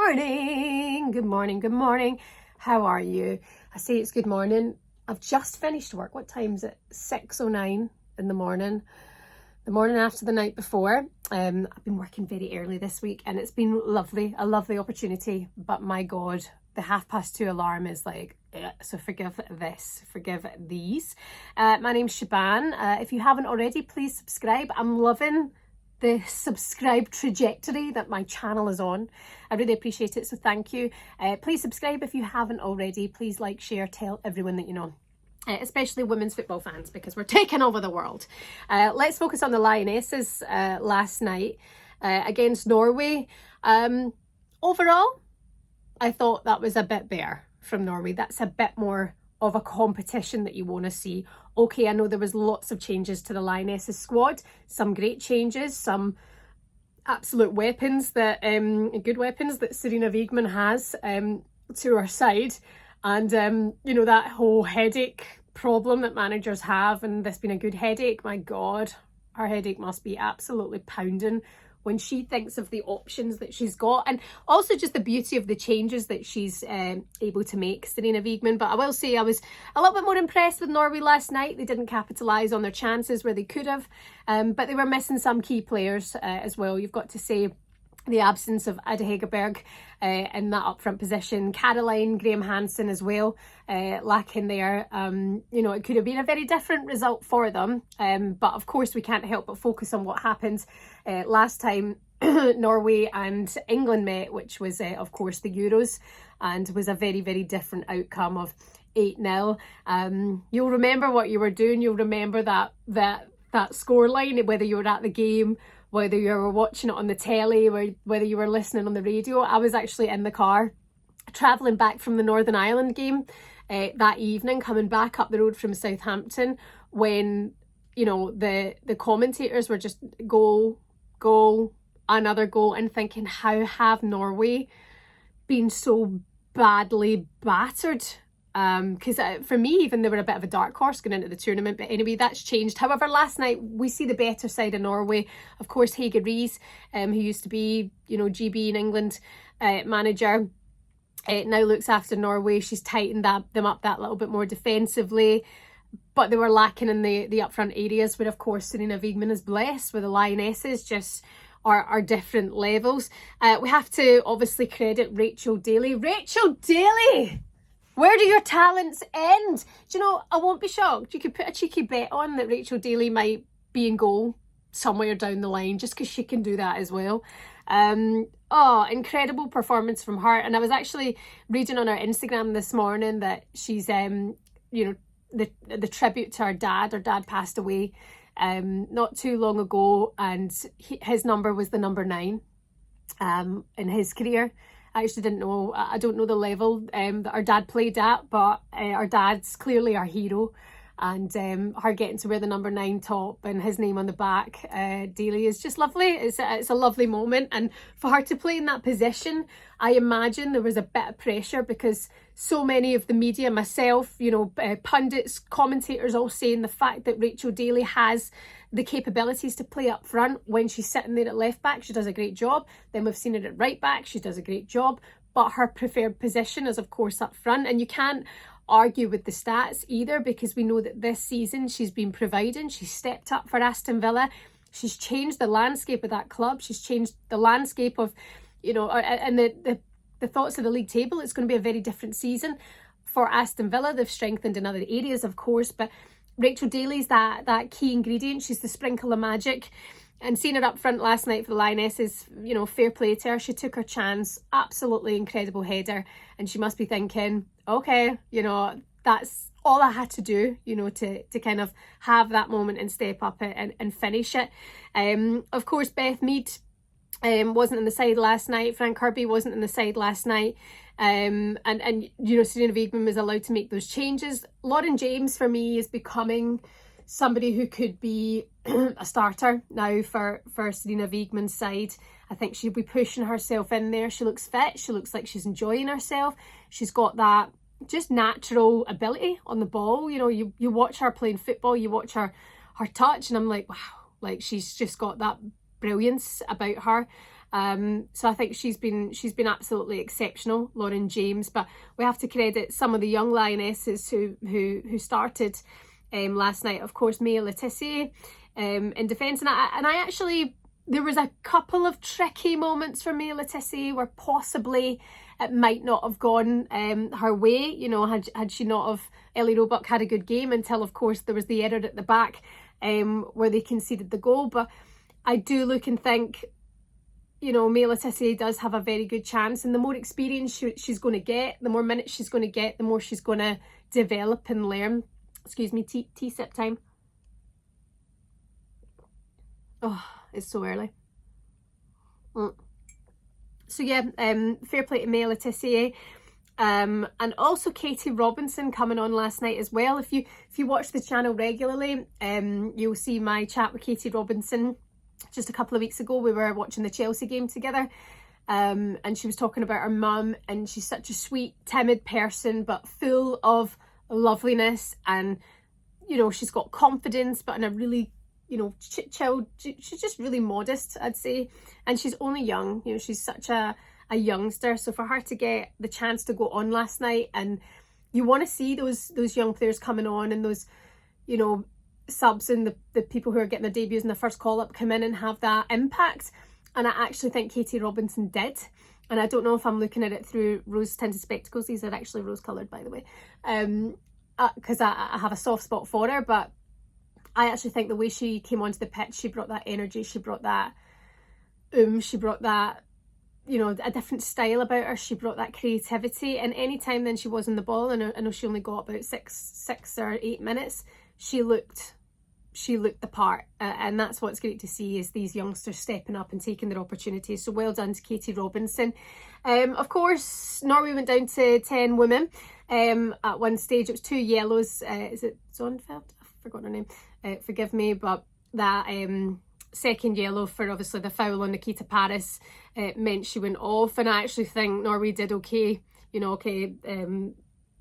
morning. Good morning. Good morning. How are you? I say it's good morning. I've just finished work. What time is it? 6:09 in the morning. The morning after the night before. I've been working very early this week and it's been lovely, a lovely opportunity. But my God, the 2:30 alarm is like, so forgive this, forgive these. My name's Shaban. If you haven't already, please subscribe. I'm loving the subscribe trajectory that my channel is on. I really appreciate it, so thank you. Please subscribe if you haven't already. Please like, share, tell everyone that you know. Especially women's football fans, because we're taking over the world. Let's focus on the Lionesses last night against Norway. Overall, I thought that was a bit better from Norway. That's a bit more of a competition that you want to see. Okay, I know there was lots of changes to the Lionesses squad, some great changes, some absolute weapons that good weapons that Sarina Wiegman has to her side, and you know, that whole headache problem that managers have, and this being a good headache, my God, her headache must be absolutely pounding when she thinks of the options that she's got, and also just the beauty of the changes that she's able to make, Sarina Wiegman. But I will say I was a little bit more impressed with Norway last night. They didn't capitalise on their chances where they could have, but they were missing some key players as well. You've got to say the absence of Ada Hegerberg in that upfront position, Caroline, Graham Hansen as well, lacking there. You know, it could have been a very different result for them, but of course we can't help but focus on what happened last time Norway and England met, which was of course the Euros, and was a very, very different outcome of 8-0. You'll remember what you were doing. You'll remember that scoreline, whether you were at the game, whether you were watching it on the telly, or whether you were listening on the radio. I was actually in the car travelling back from the Northern Ireland game that evening, coming back up the road from Southampton, when, you know, the commentators were just goal, another goal, and thinking, how have Norway been so badly battered? Because for me, even they were a bit of a dark horse going into the tournament, but anyway, that's changed. However, last night we see the better side of Norway. Of course, Hege Riis, who used to be, you know, GB in England manager, now looks after Norway. She's tightened them up that little bit more defensively, but they were lacking in the upfront areas, where of course Sarina Wiegman is blessed with the Lionesses just are different levels. We have to obviously credit Rachel Daly. Rachel Daly! Where do your talents end? Do you know, I won't be shocked. You could put a cheeky bet on that Rachel Daly might be in goal somewhere down the line, just because she can do that as well. Oh, incredible performance from her. And I was actually reading on her Instagram this morning that she's, you know, the tribute to her dad. Her dad passed away not too long ago, and his number was the number 9 in his career. I actually didn't know, I don't know the level that our dad played at, but our dad's clearly our hero, and her getting to wear the number 9 top and his name on the back, Daly, is just lovely. It's a lovely moment, and for her to play in that position, I imagine there was a bit of pressure, because so many of the media, myself, you know, pundits, commentators, all saying the fact that Rachel Daly has the capabilities to play up front. When she's sitting there at left back, she does a great job. Then we've seen her at right back, she does a great job, but her preferred position is of course up front. And you can't argue with the stats either, because we know that this season she's been providing. She's stepped up for Aston Villa. She's changed the landscape of that club. She's changed the landscape of, you know, and the thoughts of the league table. It's going to be a very different season for Aston Villa. They've strengthened in other areas, of course, but Rachel Daly's that key ingredient. She's the sprinkle of magic. And seeing her up front last night for the Lionesses, you know, fair play to her. She took her chance. Absolutely incredible header. And she must be thinking, okay, you know, that's all I had to do, you know, to kind of have that moment and step up and finish it. Of course, Beth Mead wasn't in the side last night. Frank Kirby wasn't in the side last night. And you know, Sarina Wiegman was allowed to make those changes. Lauren James, for me, is becoming somebody who could be a starter now for Sarina Wiegman's side. I think she'll be pushing herself in there. She looks fit. She looks like she's enjoying herself. She's got that just natural ability on the ball. You know, you watch her playing football, you watch her touch, and I'm like, wow, like she's just got that brilliance about her. So I think she's been absolutely exceptional, Lauren James. But we have to credit some of the young Lionesses who started last night. Of course, Mia Tissier in defence, and I actually, there was a couple of tricky moments for Mia Tissier where possibly it might not have gone her way, you know, had she not have, Ellie Roebuck had a good game until, of course, there was the error at the back where they conceded the goal. But I do look and think, you know, Mia Tissier does have a very good chance, and the more experience she's going to get, the more minutes she's going to get, the more she's going to develop and learn. Excuse me, tea sip time. Oh, it's so early. So yeah, fair play to Mia Tissier. And also Katie Robinson coming on last night as well. If you watch the channel regularly, you'll see my chat with Katie Robinson just a couple of weeks ago. We were watching the Chelsea game together, and she was talking about her mum, and she's such a sweet, timid person, but full of loveliness, and you know, she's got confidence, but in a really, you know, chilled, she's just really modest, I'd say, and she's only young, you know, she's such a youngster. So for her to get the chance to go on last night, and you want to see those young players coming on, and those, you know, subs and the people who are getting their debuts in the first call up come in and have that impact. And I actually think Katie Robinson did. And I don't know if I'm looking at it through rose tinted spectacles. These are actually rose coloured, by the way, because I have a soft spot for her. But I actually think the way she came onto the pitch, she brought that energy, she brought that she brought that, you know, a different style about her. She brought that creativity, and any time then she was on the ball, and I know she only got about six or 8 minutes, she looked the part, and that's what's great to see, is these youngsters stepping up and taking their opportunities. So well done to Katie Robinson. Of course, Norway went down to 10 women at one stage. It was 2 yellows. Is it Zonfeld? I've forgotten her name. Forgive me, but that second yellow for obviously the foul on Nikita Paris meant she went off, and I actually think Norway did okay. You know, okay,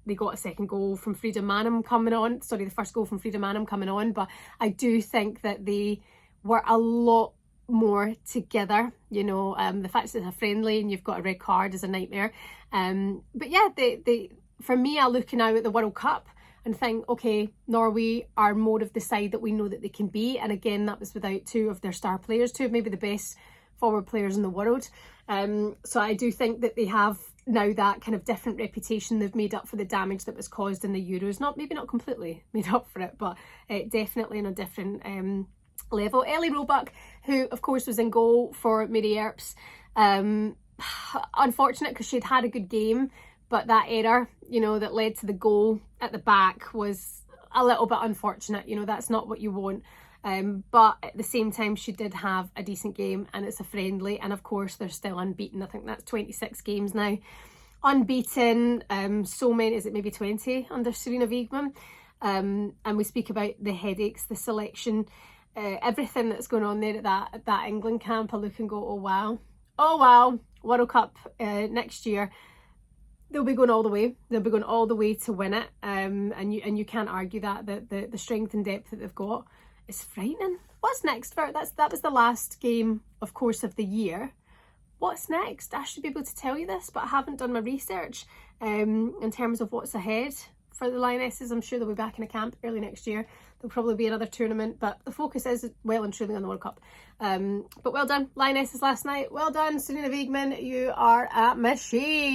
they got a second goal from Frida Maanum coming on. Sorry, the first goal from Frida Maanum coming on. But I do think that they were a lot more together. You know, the fact that it's a friendly and you've got a red card is a nightmare. But yeah, they for me, I look now at the World Cup and think, okay, Norway are more of the side that we know that they can be. And again, that was without 2 of their star players, 2 of maybe the best forward players in the world. So I do think that they have now that kind of different reputation. They've made up for the damage that was caused in the Euros. Maybe not completely made up for it, but definitely on a different level. Ellie Roebuck, who of course was in goal for Mary Earps. Unfortunate, because she'd had a good game, but that error, you know, that led to the goal at the back was a little bit unfortunate. You know, that's not what you want. But at the same time, she did have a decent game, and it's a friendly, and of course they're still unbeaten. I think that's 26 games now unbeaten. So many, is it maybe 20 under Sarina Wiegman? And we speak about the headaches, the selection, everything that's going on there at that England camp. I look and go, oh wow, World Cup next year. They'll be going all the way. They'll be going all the way to win it. And you can't argue that the strength and depth that they've got is frightening. What's next for it? That was the last game, of course, of the year. What's next? I should be able to tell you this, but I haven't done my research in terms of what's ahead for the Lionesses. I'm sure they'll be back in a camp early next year. There'll probably be another tournament, but the focus is well and truly on the World Cup. But well done, Lionesses last night. Well done, Sarina Wiegman. You are a machine.